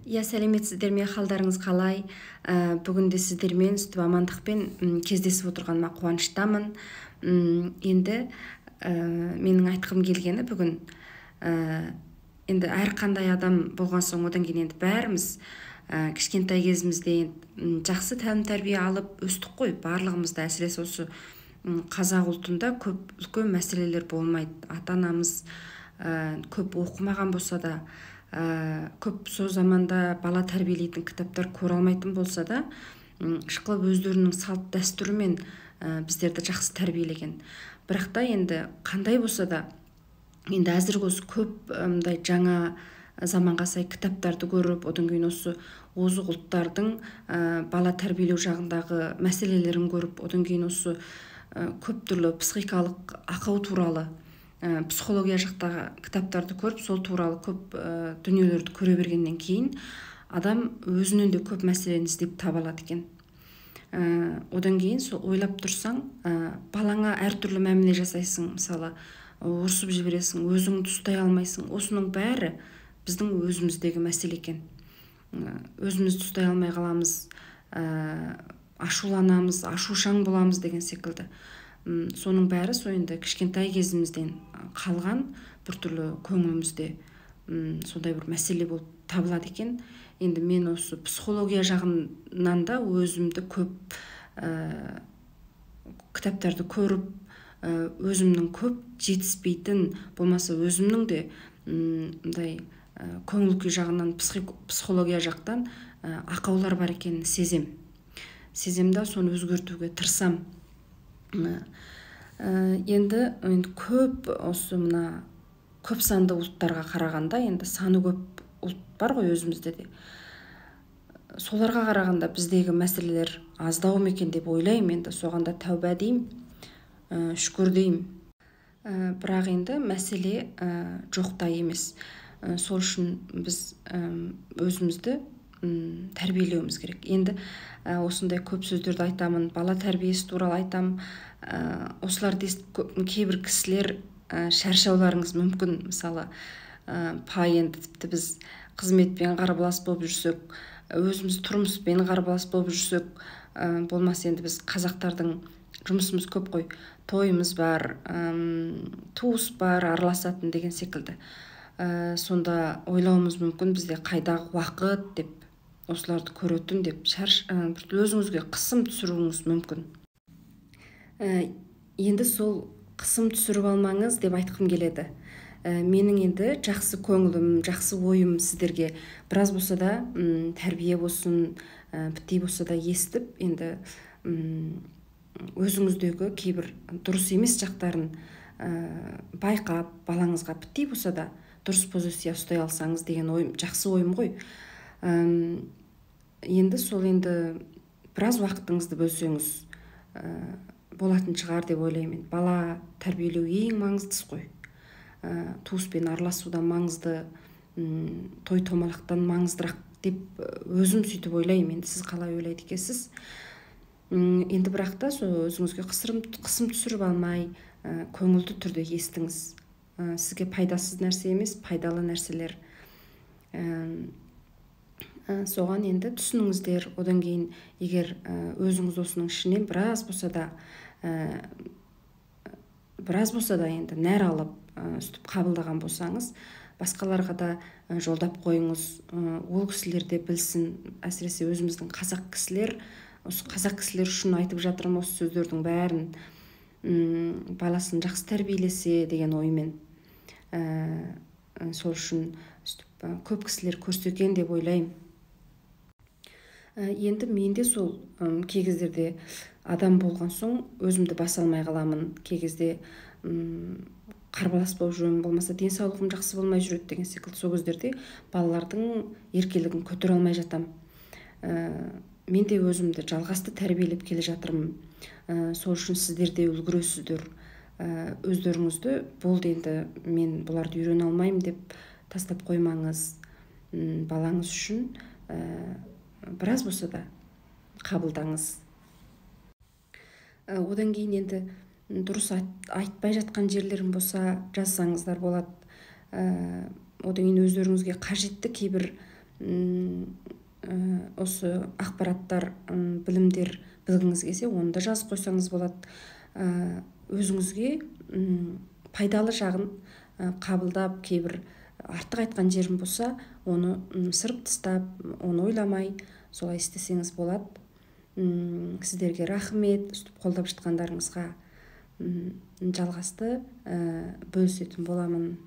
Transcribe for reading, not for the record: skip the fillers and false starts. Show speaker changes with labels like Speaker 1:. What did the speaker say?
Speaker 1: Сәлеметсіздер ме, қалдарыңыз қалай? Бүгінде сіздермен үстіп амандықпен кездесіп отырғаныма қуаныштамын. Енді менің айтқым келгені бүгін енді әрқандай адам болған соң одан кейін енді бәріміз кішкентай кезімізде жақсы тәлім-тәрбие алып өстік қой. Барлығымызда әсіресе осы қазақ ұлтында көп үлкен мәселелер болмайды. Ата-анамыз көп оқымаған болса да, көп сол заманда бала тәрбиелейтін кітаптар көре алмайтын болса да, шықылып өздерінің салт дәстүрімен біздерді жақсы тәрбиелеген. Бірақ та енді қандай болса да, енді әзіргі осы көп жаңа заманға сай кітаптарды көріп, одан кейін осы озық ұлттардың бала тәрбиелеу жағындағы мәселелерін көріп, одан кейін осы көп түрлі психикалық ақау туралы психология жақтағы кітаптарды көріп, сол туралы көп дүниелерді көре бергеннен кейін адам өзінен де көп мәселені іздеп таба алады екен. Одан кейін сол ойлап тұрсаң, балаңа әртүрлі мәміле жасайсың, мысалы ұрсып жібересің, өзіңді ұстай алмайсың. Осының бәрі біздің өзіміздегі мәселе екен. Өзімізді ұстай алмай қаламыз, ашуланамыз, ашушаң боламыз деген секілді. Соның бәрі енді кішкентай кезімізден қалған біртүрлі көңілімізде сондай бір мәселе болып табылады екен. Енді мен осы психология жағынан да өзімді көп кітаптарды көріп, өзімнің көп жетіспейтін, болмаса өзімнің де көңіл күй жағынан, психология жақтан ақаулар бар екенін сеземда, соны өзгертуге тырысам. Енді көп осы мына көп санды ұлттарға қарағанда, енді саны көп ұлт бар ғой өзімізде де. Соларға қарағанда біздегі мәселелер аздау екен деп ойлаймын. Енді соғанда тәуба деймін, шүкір деймін. Бірақ енді мәселе жоқта емес. Сол үшін біз өзімізді тәрбиелеуіміз керек. Енді осындай көп сөздерді айтамын, бала тәрбиесі туралы айтам. Осыларды естіп кейбір кісілер шаршауларыңыз мүмкін. Мысалы, енді тіпті біз қызметпен қарбалас болып жүрсек, өзіміз тұрмыспен қарбалас болып жүрсек, болмаса енді біз қазақтардың жұмысымыз көп қой. Тойымыз бар, туыс бар, араласатын деген секілді. Сонда ойлауымыз мүмкін, бізде қайдағы уақыт деп, осыларды көретін деп, өзіңізге қысым түсіруіңіз мүмкін. Енді сол қысым түсіріп алмаңыз деп айтқым келеді. Менің енді жақсы көңілім, жақсы ойым сіздерге біраз болса да тәрбие болсын, біттей болса да естіп, енді өзіңіздегі кейбір дұрыс емес жақтарын байқап, балаңызға біттей болса да дұрыс позиция ұстай алсаңыз деген ойым, жақсы ойым ғой. Енді сол біраз уақытыңызды бөлсеңіз болатын шығар деп ойлаймын. Бала тәрбиелеу ең маңыздысы ғой. Туыспен араласудан маңызды, той томалақтан маңыздырақ деп өзім сөйтіп ойлаймын. Енді сіз қалай ойлайды екенсіз? Енді бірақ та өзіңізге қысым түсіріп алмай, көңілді түрде естіңіз. Сізге пайдасыз нәрсе емес, пайдалы нәрселер. Соған енді түсініңіздер. Одан кейін, егер өзіңіз осының ішінен біраз болса да енді нәр алып, үстіп қабылдаған болсаңыз, басқаларға да жолдап қойыңыз. Ол кісілер де білсін, әсіресе өзіміздің қазақ кісілер, осы қазақ кісілер үшін айтып жатырмын осы сөздердің бәрін, баласын жақсы тәрбиелесе деген оймен. Сол үшін көп кісілер көрсеткен деп ойлаймын. Енді менде сол кей кездерде адам болған соң өзімді баса алмай қаламын. Кей кезде қарбалас болып жүремін, болмаса денсаулығым жақсы болмай жүреді деген секілді. Сол кездерде балалардың еркелігін көтере алмай жатам. Мен де өзімді жалғасты тәрбиелеп келе жатырмын. Сол үшін сіздер де үлгересіздер. Өздеріңізді болды, енді мен бұларды үйрене алмаймын деп тастап қоймаңыз. Балаңыз үшін біраз болса да қабылдаңыз. Одан кейін енді дұрыс айтпай жатқан жерлерім болса жазсаңыздар болады. Одан кейін өздеріңізге қажетті кейбір осы ақпараттар, білімдер білгіңіз келсе, оны да жазып қойсаңыз болады. Өзіңізге пайдалы жағын қабылдап, кейбір артық айтқан жерім болса, оны сырып тастап, оны ойламай солай істесеңіз болады. Сіздерге рахмет, өстіп қолдап жатқандарыңызға жалғасты бөлісетін боламын.